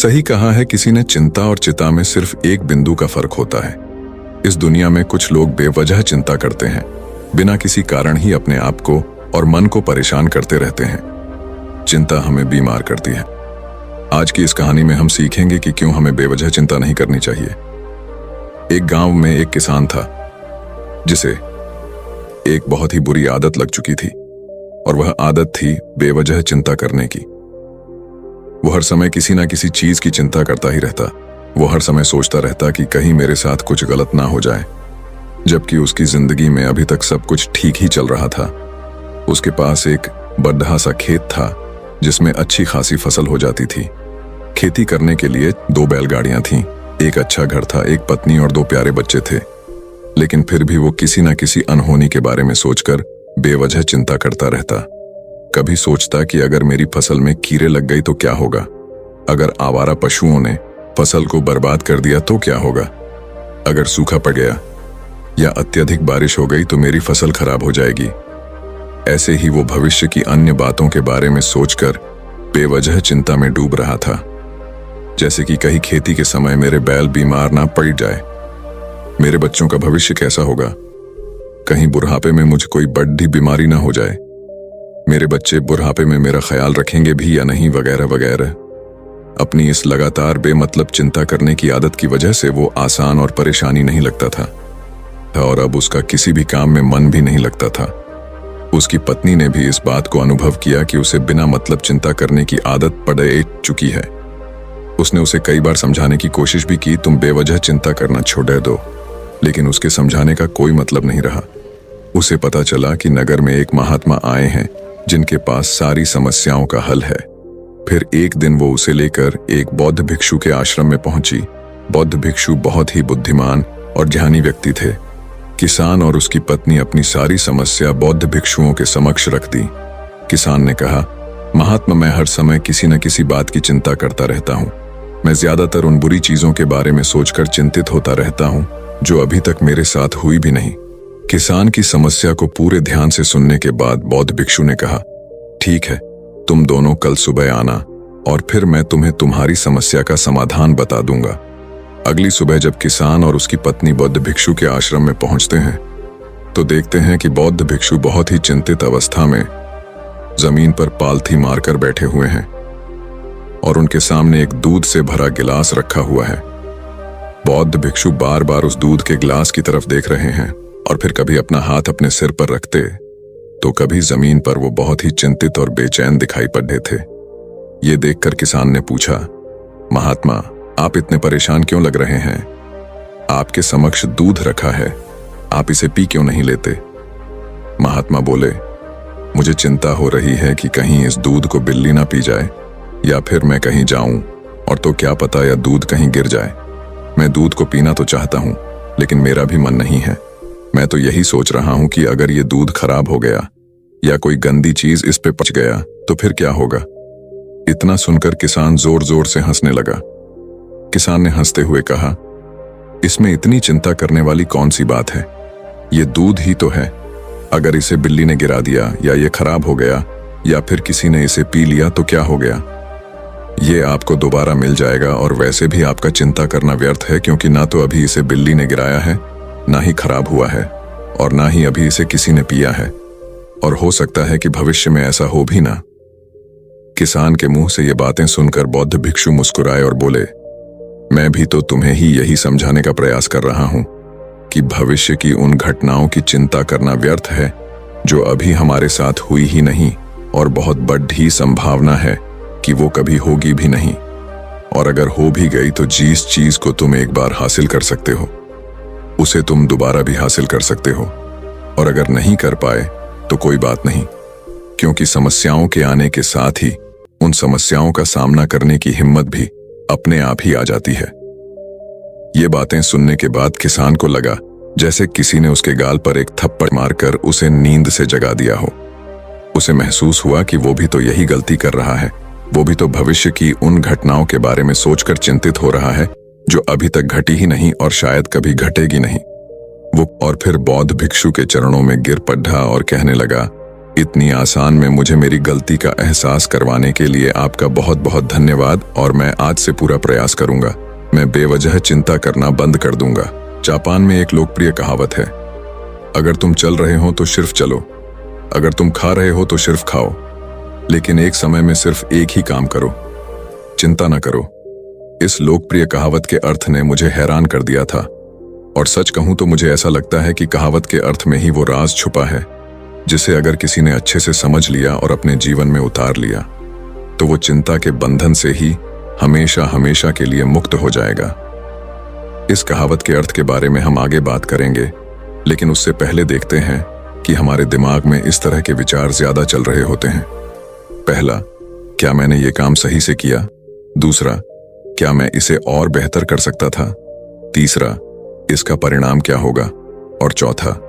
सही कहा है किसी ने, चिंता और चिता में सिर्फ एक बिंदु का फर्क होता है। इस दुनिया में कुछ लोग बेवजह चिंता करते हैं, बिना किसी कारण ही अपने आप को और मन को परेशान करते रहते हैं। चिंता हमें बीमार करती है। आज की इस कहानी में हम सीखेंगे कि क्यों हमें बेवजह चिंता नहीं करनी चाहिए। एक गांव में एक किसान था जिसे एक बहुत ही बुरी आदत लग चुकी थी, और वह आदत थी बेवजह चिंता करने की। वो हर समय किसी ना किसी चीज की चिंता करता ही रहता। वो हर समय सोचता रहता कि कहीं मेरे साथ कुछ गलत ना हो जाए, जबकि उसकी जिंदगी में अभी तक सब कुछ ठीक ही चल रहा था। उसके पास एक बड़ा सा खेत था जिसमें अच्छी खासी फसल हो जाती थी। खेती करने के लिए 2 बैलगाड़ियां थीं, एक अच्छा घर था, एक पत्नी और 2 प्यारे बच्चे थे। लेकिन फिर भी वो किसी ना किसी अनहोनी के बारे में सोचकर बेवजह चिंता करता रहता। कभी सोचता कि अगर मेरी फसल में कीड़े लग गई तो क्या होगा, अगर आवारा पशुओं ने फसल को बर्बाद कर दिया तो क्या होगा, अगर सूखा पड़ गया या अत्यधिक बारिश हो गई तो मेरी फसल खराब हो जाएगी। ऐसे ही वो भविष्य की अन्य बातों के बारे में सोचकर बेवजह चिंता में डूब रहा था। जैसे कि कहीं खेती के समय मेरे बैल बीमार ना पड़ जाए, मेरे बच्चों का भविष्य कैसा होगा, कहीं बुढ़ापे में मुझे कोई बड़ी बीमारी ना हो जाए, मेरे बच्चे बुढ़ापे में मेरा ख्याल रखेंगे भी या नहीं, वगैरह वगैरह। अपनी इस लगातार बेमतलब चिंता करने की आदत की वजह से वो आसान और परेशानी नहीं लगता था, और अब उसका किसी भी काम में मन भी नहीं लगता था। उसकी पत्नी ने भी इस बात को अनुभव किया कि उसे बिना मतलब चिंता करने की आदत पड़ चुकी है। उसने उसे कई बार समझाने की कोशिश भी की, तुम बेवजह चिंता करना छोड़ दो, लेकिन उसके समझाने का कोई मतलब नहीं रहा। उसे पता चला कि नगर में एक महात्मा आए हैं जिनके पास सारी समस्याओं का हल है। फिर एक दिन वो उसे लेकर एक बौद्ध भिक्षु के आश्रम में पहुंची। बौद्ध भिक्षु बहुत ही बुद्धिमान और ज्ञानी व्यक्ति थे। किसान और उसकी पत्नी अपनी सारी समस्या बौद्ध भिक्षुओं के समक्ष रख दी। किसान ने कहा, महात्मा, मैं हर समय किसी न किसी बात की चिंता करता रहता हूँ। मैं ज्यादातर उन बुरी चीजों के बारे में सोचकर चिंतित होता रहता हूँ जो अभी तक मेरे साथ हुई भी नहीं। किसान की समस्या को पूरे ध्यान से सुनने के बाद बौद्ध भिक्षु ने कहा, ठीक है, तुम दोनों कल सुबह आना और फिर मैं तुम्हें तुम्हारी समस्या का समाधान बता दूंगा। अगली सुबह जब किसान और उसकी पत्नी बौद्ध भिक्षु के आश्रम में पहुंचते हैं तो देखते हैं कि बौद्ध भिक्षु बहुत ही चिंतित अवस्था में जमीन पर पालथी मारकर बैठे हुए हैं और उनके सामने एक दूध से भरा गिलास रखा हुआ है। बौद्ध भिक्षु बार बार उस दूध के गिलास की तरफ देख रहे हैं और फिर कभी अपना हाथ अपने सिर पर रखते तो कभी जमीन पर वो बहुत ही चिंतित और बेचैन दिखाई पड़े थे। ये देखकर किसान ने पूछा, महात्मा, आप इतने परेशान क्यों लग रहे हैं? आपके समक्ष दूध रखा है, आप इसे पी क्यों नहीं लेते? महात्मा बोले, मुझे चिंता हो रही है कि कहीं इस दूध को बिल्ली ना पी जाए या फिर मैं कहीं जाऊं और तो क्या पता या दूध कहीं गिर जाए। मैं दूध को पीना तो चाहता हूं लेकिन मेरा भी मन नहीं है। मैं तो यही सोच रहा हूं कि अगर ये दूध खराब हो गया या कोई गंदी चीज इस पे पच गया तो फिर क्या होगा? इतना सुनकर किसान जोर जोर से हंसने लगा। किसान ने हंसते हुए कहा, इसमें इतनी चिंता करने वाली कौन सी बात है? ये दूध ही तो है। अगर इसे बिल्ली ने गिरा दिया या ये खराब हो गया या फिर किसी ने इसे पी लिया तो क्या हो गया? ये आपको दोबारा मिल जाएगा और वैसे भी आपका चिंता करना व्यर्थ है, क्योंकि ना तो अभी इसे बिल्ली ने गिराया है, ना ही खराब हुआ है और ना ही अभी इसे किसी ने पिया है, और हो सकता है कि भविष्य में ऐसा हो भी ना। किसान के मुंह से ये बातें सुनकर बौद्ध भिक्षु मुस्कुराए और बोले, मैं भी तो तुम्हें ही यही समझाने का प्रयास कर रहा हूं कि भविष्य की उन घटनाओं की चिंता करना व्यर्थ है जो अभी हमारे साथ हुई ही नहीं, और बहुत बड़ी संभावना है कि वो कभी होगी भी नहीं, और अगर हो भी गई तो जिस चीज को तुम एक बार हासिल कर सकते हो उसे तुम दोबारा भी हासिल कर सकते हो, और अगर नहीं कर पाए तो कोई बात नहीं, क्योंकि समस्याओं के आने के साथ ही उन समस्याओं का सामना करने की हिम्मत भी अपने आप ही आ जाती है। ये बातें सुनने के बाद किसान को लगा जैसे किसी ने उसके गाल पर एक थप्पड़ मारकर उसे नींद से जगा दिया हो। उसे महसूस हुआ कि वो भी तो यही गलती कर रहा है, वो भी तो भविष्य की उन घटनाओं के बारे में सोचकर चिंतित हो रहा है जो अभी तक घटी ही नहीं और शायद कभी घटेगी नहीं। वो और फिर बौद्ध भिक्षु के चरणों में गिर पड़ा और कहने लगा, इतनी आसान में मुझे मेरी गलती का एहसास करवाने के लिए आपका बहुत बहुत धन्यवाद और मैं आज से पूरा प्रयास करूंगा। मैं बेवजह चिंता करना बंद कर दूंगा। जापान में एक लोकप्रिय कहावत है, अगर तुम चल रहे हो तो सिर्फ चलो, अगर तुम खा रहे हो तो सिर्फ खाओ, लेकिन एक समय में सिर्फ एक ही काम करो, चिंता न करो। इस लोकप्रिय कहावत के अर्थ ने मुझे हैरान कर दिया था और सच कहूं तो मुझे ऐसा लगता है कि कहावत के अर्थ में ही वो राज छुपा है जिसे अगर किसी ने अच्छे से समझ लिया और अपने जीवन में उतार लिया तो वो चिंता के बंधन से ही हमेशा हमेशा के लिए मुक्त हो जाएगा। इस कहावत के अर्थ के बारे में हम आगे बात करेंगे, लेकिन उससे पहले देखते हैं कि हमारे दिमाग में इस तरह के विचार ज्यादा चल रहे होते हैं। पहला, क्या मैंने ये काम सही से किया? दूसरा, क्या मैं इसे और बेहतर कर सकता था? तीसरा, इसका परिणाम क्या होगा? और चौथा,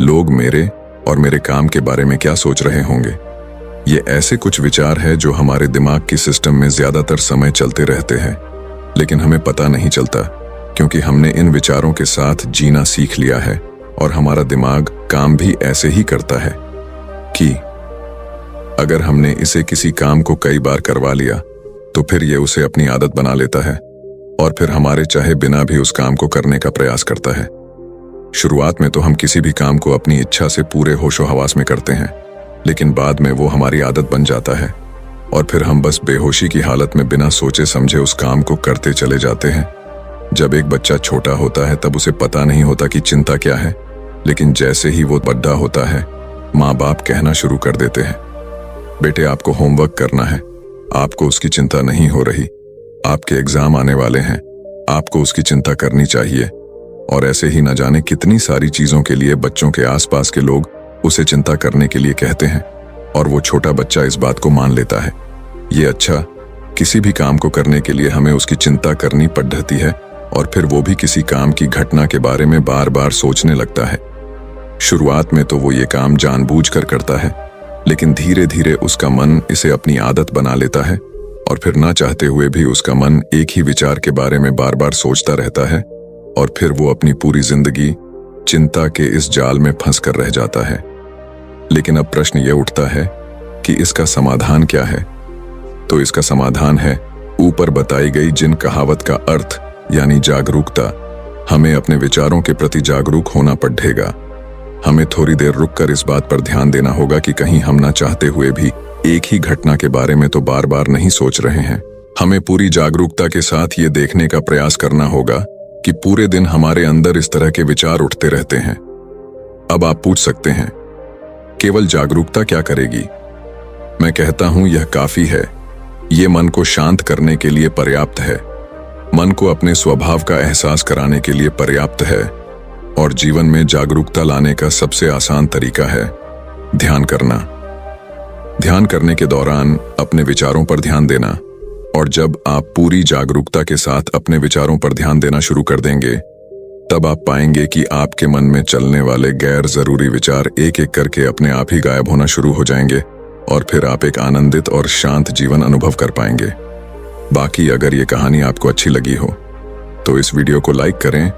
लोग मेरे और मेरे काम के बारे में क्या सोच रहे होंगे? ये ऐसे कुछ विचार हैं जो हमारे दिमाग की सिस्टम में ज्यादातर समय चलते रहते हैं, लेकिन हमें पता नहीं चलता क्योंकि हमने इन विचारों के साथ जीना सीख लिया है और हमारा दिमाग काम भी ऐसे ही करता है कि अगर हमने इसे किसी काम को कई बार करवा लिया तो फिर ये उसे अपनी आदत बना लेता है और फिर हमारे चाहे बिना भी उस काम को करने का प्रयास करता है। शुरुआत में तो हम किसी भी काम को अपनी इच्छा से पूरे होशो हवास में करते हैं, लेकिन बाद में वो हमारी आदत बन जाता है और फिर हम बस बेहोशी की हालत में बिना सोचे समझे उस काम को करते चले जाते हैं। जब एक बच्चा छोटा होता है तब उसे पता नहीं होता कि चिंता क्या है, लेकिन जैसे ही वो बड़ा होता है माँ बाप कहना शुरू कर देते हैं, बेटे आपको होमवर्क करना है, आपको उसकी चिंता नहीं हो रही, आपके एग्जाम आने वाले हैं, आपको उसकी चिंता करनी चाहिए। और ऐसे ही न जाने कितनी सारी चीजों के लिए बच्चों के आसपास के लोग उसे चिंता करने के लिए कहते हैं और वो छोटा बच्चा इस बात को मान लेता है। ये अच्छा, किसी भी काम को करने के लिए हमें उसकी चिंता करनी पड़ती है और फिर वो भी किसी काम की घटना के बारे में बार बार सोचने लगता है। शुरुआत में तो वो ये काम जानबूझकर करता है, लेकिन धीरे धीरे उसका मन इसे अपनी आदत बना लेता है और फिर ना चाहते हुए भी उसका मन एक ही विचार के बारे में बार बार सोचता रहता है और फिर वो अपनी पूरी जिंदगी चिंता के इस जाल में फंस कर रह जाता है। लेकिन अब प्रश्न ये उठता है कि इसका समाधान क्या है? तो इसका समाधान है ऊपर बताई गई जिन कहावत का अर्थ यानी जागरूकता। हमें अपने विचारों के प्रति जागरूक होना पड़ेगा। हमें थोड़ी देर रुककर इस बात पर ध्यान देना होगा कि कहीं हम ना चाहते हुए भी एक ही घटना के बारे में तो बार बार नहीं सोच रहे हैं। हमें पूरी जागरूकता के साथ ये देखने का प्रयास करना होगा कि पूरे दिन हमारे अंदर इस तरह के विचार उठते रहते हैं। अब आप पूछ सकते हैं, केवल जागरूकता क्या करेगी? मैं कहता हूं यह काफी है। ये मन को शांत करने के लिए पर्याप्त है, मन को अपने स्वभाव का एहसास कराने के लिए पर्याप्त है और जीवन में जागरूकता लाने का सबसे आसान तरीका है ध्यान करना। ध्यान करने के दौरान अपने विचारों पर ध्यान देना, और जब आप पूरी जागरूकता के साथ अपने विचारों पर ध्यान देना शुरू कर देंगे तब आप पाएंगे कि आपके मन में चलने वाले गैर जरूरी विचार एक एक करके अपने आप ही गायब होना शुरू हो जाएंगे और फिर आप एक आनंदित और शांत जीवन अनुभव कर पाएंगे। बाकी अगर ये कहानी आपको अच्छी लगी हो तो इस वीडियो को लाइक करें